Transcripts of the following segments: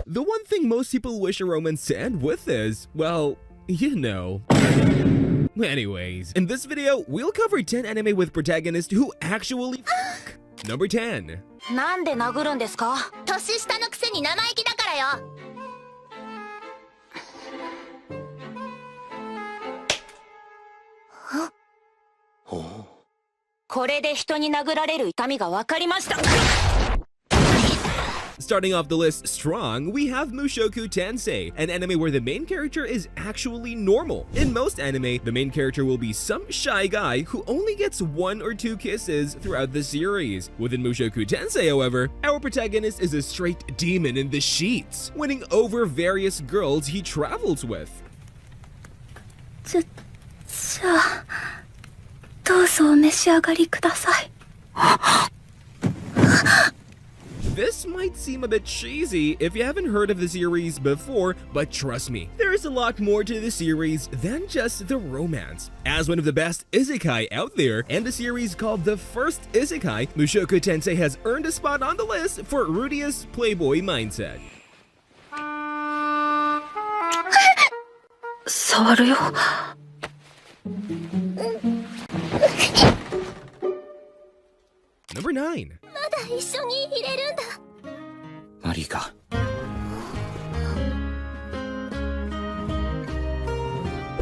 The one thing most people wish a romance to end with is, well, you know. Anyways, in this video, we'll cover 10 anime with protagonists who actually fuck. Number 10. なんで殴るんですか？年下のくせに生意気だからよ。これで人に殴られる痛みが分かりました。Starting off the list strong, we have Mushoku Tensei, an anime where the main character is actually normal. In most anime, the main character will be some shy guy who only gets 1 or 2 kisses throughout the series. Within Mushoku Tensei, however, our protagonist is a straight demon in the sheets, winning over various girls he travels with. じゃあ、どうぞお召し上がりください。This might seem a bit cheesy if you haven't heard of the series before, but trust me, there is a lot more to the series than just the romance. As one of the best Isekai out there, and a series called the first Isekai, Mushoku Tensei has earned a spot on the list for Rudiest Playboy Mindset. 触るよ。Number 9. まだ一緒にいれるんだ。マリカ。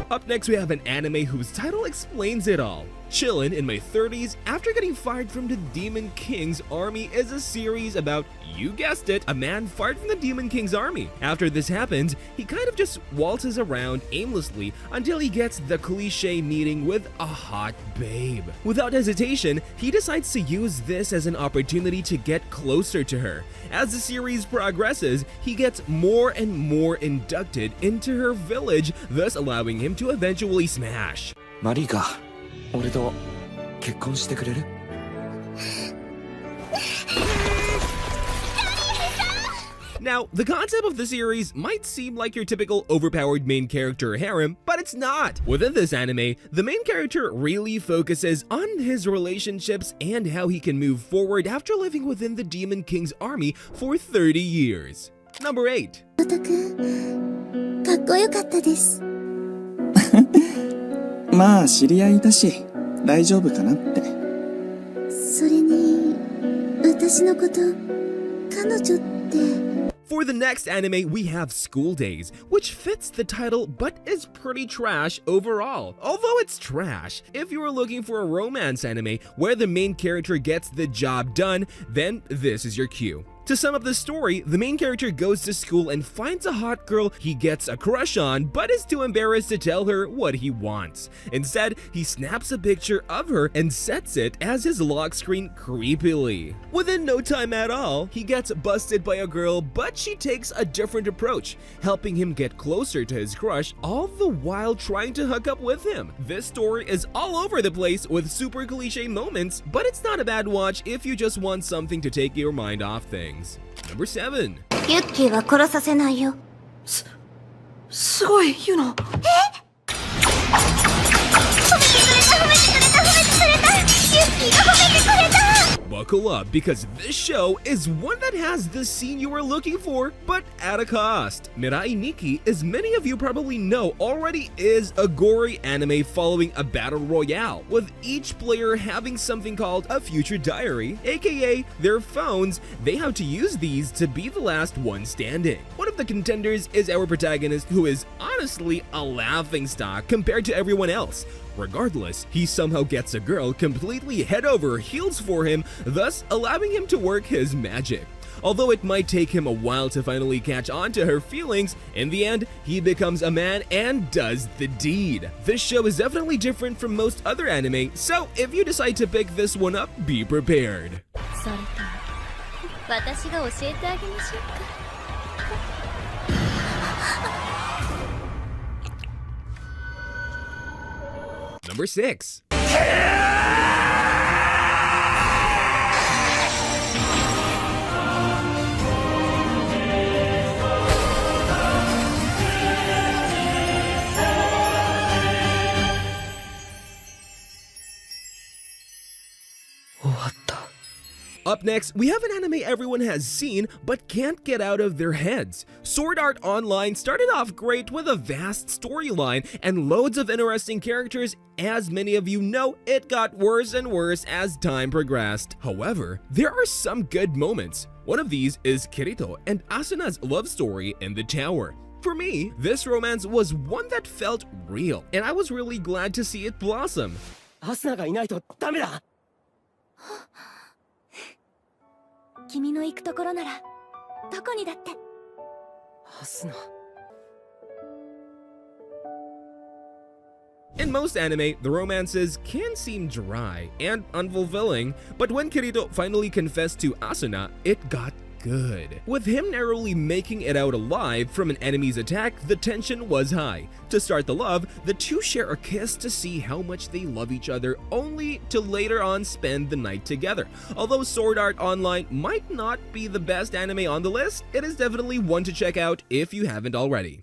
Up next, we have an anime whose title explains it all. Chillin, in my 30s, after getting fired from the Demon King's army, is a series about, you guessed it, a man fired from the Demon King's army. After this happens, he kind of just waltzes around aimlessly until he gets the cliche meeting with a hot babe. Without hesitation, he decides to use this as an opportunity to get closer to her. As the series progresses, he gets more and more inducted into her village, thus allowing him to eventually smash. マリカ、俺と結婚してくれる？ Now, the concept of the series might seem like your typical overpowered main character harem, but it's not. Within this anime, the main character really focuses on his relationships and how he can move forward after living within the Demon King's army for 30 years. Number 8. かっこよかったです。まあ知り合いだし大丈夫かなって。それに私のこと彼女って。 For the next anime, we have School Days, which fits the title but is pretty trash overall. Although it's trash, if you are looking for a romance anime where the main character gets the job done, then this is your cue. To sum up the story, the main character goes to school and finds a hot girl he gets a crush on, but is too embarrassed to tell her what he wants. Instead, he snaps a picture of her and sets it as his lock screen creepily. Within no time at all, he gets busted by a girl, but she takes a different approach, helping him get closer to his crush, all the while trying to hook up with him. This story is all over the place with super cliche moments, but it's not a bad watch if you just want something to take your mind off things. Number 7. ユッキーは殺させないよ。すごい、ユノ。褒めてくれた。ユッキーが褒めてくれた。 Buckle up, because this show is one that has the scene you were looking for, but at a cost. Mirai Nikki, as many of you probably know, already is a gory anime following a battle royale, with each player having something called a future diary, aka their phones. They have to use these to be the last one standing. One of the contenders is our protagonist, who is honestly a laughingstock compared to everyone else. Regardless, he somehow gets a girl completely head over heels for him, thus allowing him to work his magic. Although it might take him a while to finally catch on to her feelings, in the end, he becomes a man and does the deed. This show is definitely different from most other anime, so if you decide to pick this one up, be prepared. 私が教えてあげましょうか。 Number 6. 終わった。Up next, we have an anime everyone has seen but can't get out of their heads. Sword Art Online started off great with a vast storyline and loads of interesting characters. As many of you know, it got worse and worse as time progressed. However, there are some good moments. One of these is Kirito and Asuna's love story in the tower. For me, this romance was one that felt real, and I was really glad to see it blossom. アスナがいないとダメだ。君の行くところならどこにだって。アスナ。In most anime, the romances can seem dry and unfulfilling, but when Kirito finally confessed to Asuna, it got good. With him narrowly making it out alive from an enemy's attack, the tension was high. To start the love, the two share a kiss to see how much they love each other, only to later on spend the night together. Although Sword Art Online might not be the best anime on the list, it is definitely one to check out if you haven't already.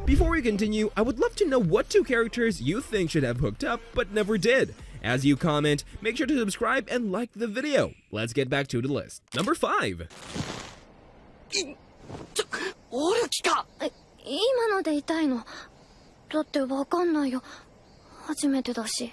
Before we continue, I would love to know what two characters you think should have hooked up but never did. As you comment, make sure to subscribe and like the video. Let's get back to the list. Number 5. おる気か。今ので痛いの。だってわかんないよ。初めてだし。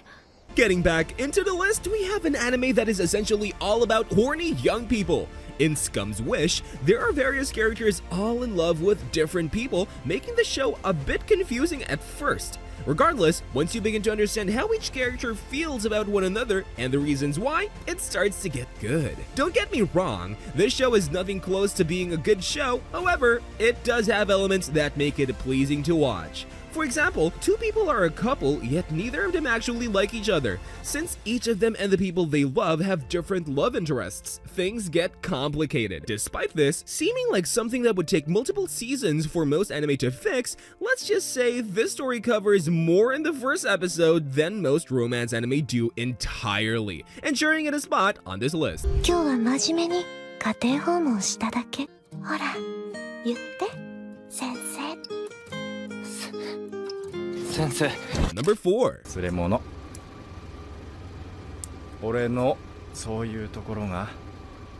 Getting back into the list, we have an anime that is essentially all about horny young people. In Scum's Wish, there are various characters all in love with different people, making the show a bit confusing at first. Regardless, once you begin to understand how each character feels about one another and the reasons why, it starts to get good. Don't get me wrong, this show is nothing close to being a good show, however, it does have elements that make it pleasing to watch. For example, two people are a couple, yet neither of them actually like each other. Since each of them and the people they love have different love interests, things get complicated. Despite this, seeming like something that would take multiple seasons for most anime to fix, let's just say this story covers more in the first episode than most romance anime do entirely, ensuring it a spot on this list. 今日は真面目に家庭訪問しただけ。ほら、言って、先生。先生。 Number 4. 連れ物。俺のそういうところが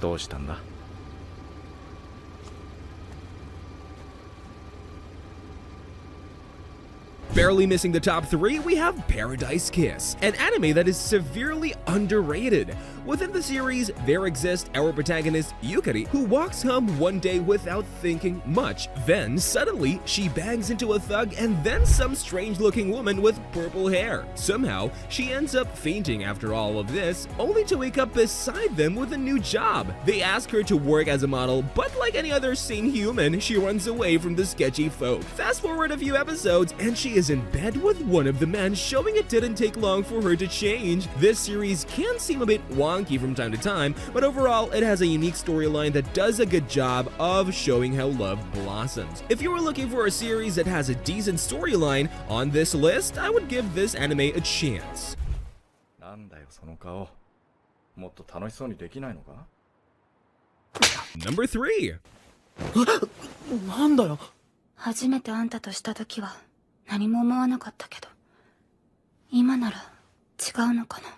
どうしたんだ。 Barely missing the top 3, we have Paradise Kiss, an anime that is severely underrated. Within the series, there exists our protagonist, Yukari, who walks home one day without thinking much. Then, suddenly, she bangs into a thug and then some strange-looking woman with purple hair. Somehow, she ends up fainting after all of this, only to wake up beside them with a new job. They ask her to work as a model, but like any other sane human, she runs away from the sketchy folk. Fast forward a few episodes, and she is in bed with one of the men, showing it didn't take long for her to change. This series can seem a bit wonky from time to time, but overall it has a unique storyline that does a good job of showing how love blossoms. If you were looking for a series that has a decent storyline on this list, I would give this anime a chance. なんだよその顔。もっと楽しそうにできないのか？ Number 3. なんだよ。初めてあんたとした時は何も思わなかったけど、今なら違うのかな。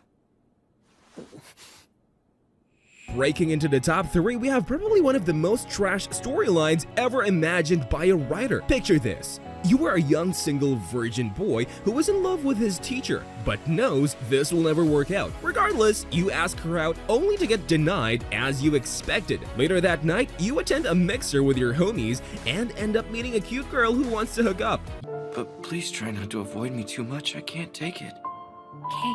Breaking into the top 3, we have probably one of the most trash storylines ever imagined by a writer. Picture this. You are a young single virgin boy who is in love with his teacher, but knows this will never work out. Regardless, you ask her out only to get denied as you expected. Later that night, you attend a mixer with your homies and end up meeting a cute girl who wants to hook up. But please try not to avoid me too much. I can't take it. Okay.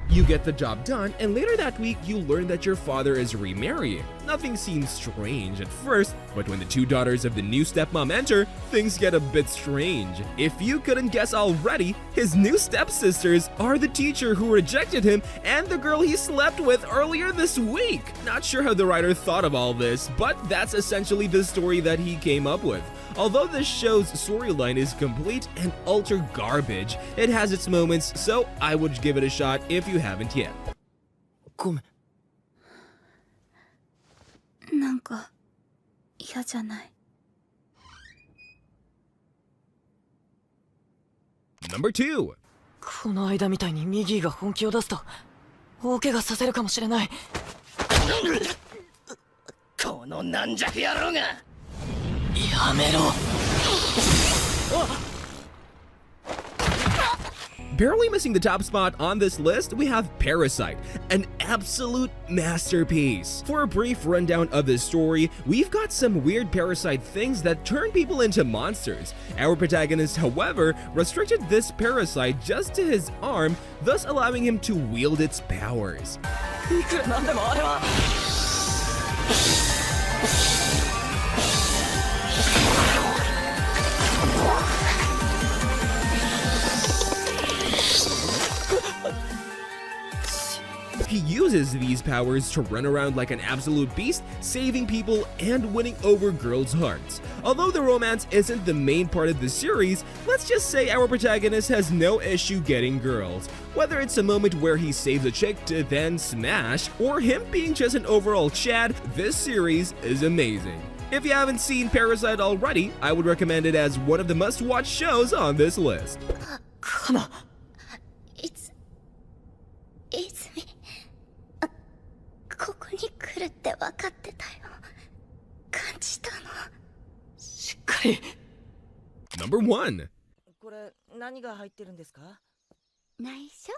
You get the job done, and later that week, you learn that your father is remarrying. Nothing seems strange at first, but when the two daughters of the new stepmom enter, things get a bit strange. If you couldn't guess already, his new stepsisters are the teacher who rejected him and the girl he slept with earlier this week. Not sure how the writer thought of all this, but that's essentially the story that he came up with. Although this show's storyline is complete and utter garbage, it has its moments, so I would give it a shot if you haven't yet. ごめん。なんか嫌じゃない。 Number 2. この間みたいにミギーが本気を出すと大怪我させるかもしれない。この軟弱野郎が。やめろ。 Barely missing the top spot on this list, we have Parasyte, an absolute masterpiece. For a brief rundown of this story, we've got some weird parasite things that turn people into monsters. Our protagonist, however, restricted this parasite just to his arm, thus allowing him to wield its powers. いくらなんでもあれは。 He uses these powers to run around like an absolute beast, saving people and winning over girls' hearts. Although the romance isn't the main part of the series, let's just say our protagonist has no issue getting girls. Whether it's a moment where he saves a chick to then smash, or him being just an overall Chad, this series is amazing. If you haven't seen Parasyte already, I would recommend it as one of the must-watch shows on this list. ここに来るって分かってたよ。感じたの。しっかり。 Number 1. これ何が入ってるんですか？内緒。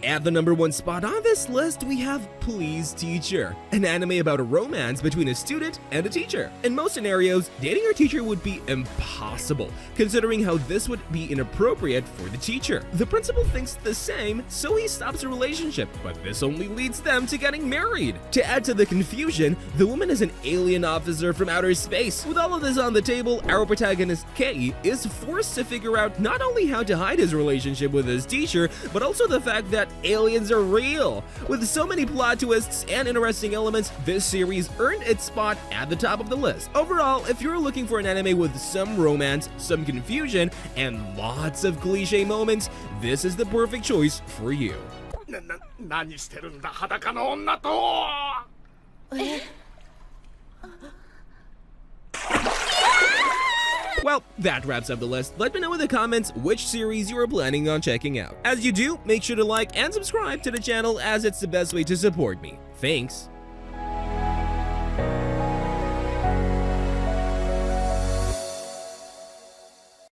At the number 1 spot on this list, we have Please Teacher, an anime about a romance between a student and a teacher. In most scenarios, dating your teacher would be impossible, considering how this would be inappropriate for the teacher. The principal thinks the same, so he stops the relationship, but this only leads them to getting married. To add to the confusion, the woman is an alien officer from outer space. With all of this on the table, our protagonist Kei is forced to figure out not only how to hide his relationship with his teacher, but also the fact that aliens are real. With so many plot twists and interesting elements, this series earned its spot at the top of the list. Overall, if you're looking for an anime with some romance, some confusion, and lots of cliche moments, this is the perfect choice for you. 何してるんだ裸の女と。Well, that wraps up the list. Let me know in the comments which series you are planning on checking out. As you do, make sure to like and subscribe to the channel as it's the best way to support me. Thanks.